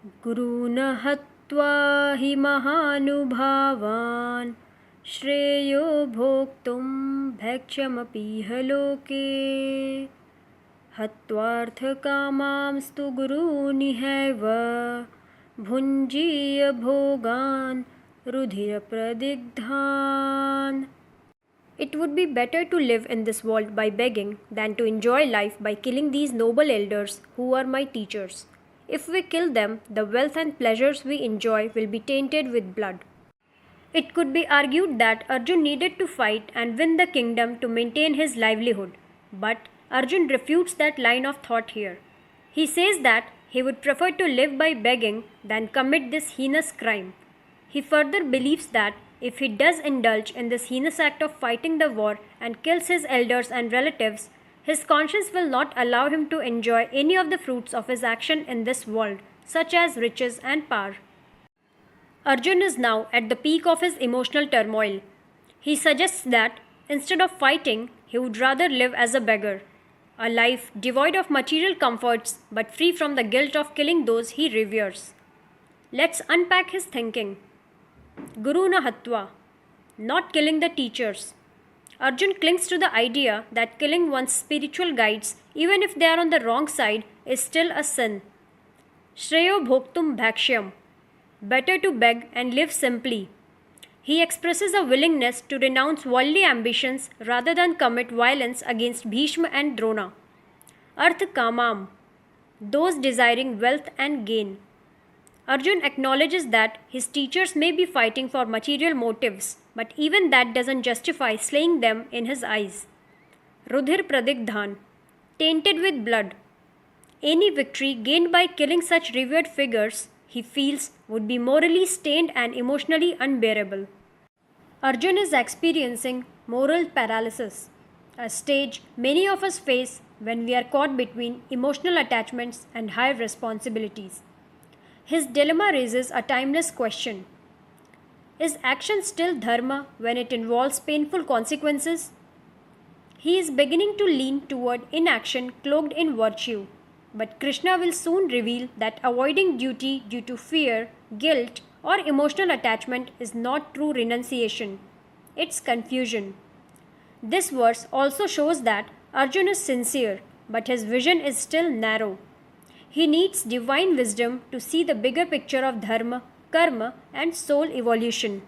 गुरून् हत्वा हि महानुभावान् श्रेयो भोक्तुं भैक्ष्यमपीह लोके हत्वार्थकामांस्तु गुरूनिहैव भुञ्जीय भोगान् रुधिरप्रदिग्धान्. It would be better to live in this world by begging than to enjoy life by killing these noble elders who are my teachers. If we kill them, the wealth and pleasures we enjoy will be tainted with blood. It could be argued that Arjun needed to fight and win the kingdom to maintain his livelihood. But Arjun refutes that line of thought here. He says that he would prefer to live by begging than commit this heinous crime. He further believes that if he does indulge in this heinous act of fighting the war and kills his elders and relatives, his conscience will not allow him to enjoy any of the fruits of his action in this world, such as riches and power. Arjun is now at the peak of his emotional turmoil. He suggests that instead of fighting, he would rather live as a beggar, a life devoid of material comforts but free from the guilt of killing those he reveres. Let's unpack his thinking. Guru na hatva, not killing the teachers. Arjun clings to the idea that killing one's spiritual guides, even if they are on the wrong side, is still a sin. Shreyo bhoktum bhakshyam. Better to beg and live simply. He expresses a willingness to renounce worldly ambitions rather than commit violence against Bhishma and Drona. Arth kamam, those desiring wealth and gain. Arjun acknowledges that his teachers may be fighting for material motives, but even that doesn't justify slaying them in his eyes. Rudhir pradigdhan, tainted with blood. Any victory gained by killing such revered figures, he feels, would be morally stained and emotionally unbearable. Arjun is experiencing moral paralysis, a stage many of us face when we are caught between emotional attachments and high responsibilities. His dilemma raises a timeless question. Is action still dharma when it involves painful consequences? He is beginning to lean toward inaction cloaked in virtue, but Krishna will soon reveal that avoiding duty due to fear, guilt, or emotional attachment is not true renunciation. It's confusion. This verse also shows that Arjun is sincere, but his vision is still narrow. He needs divine wisdom to see the bigger picture of dharma, karma, and soul evolution.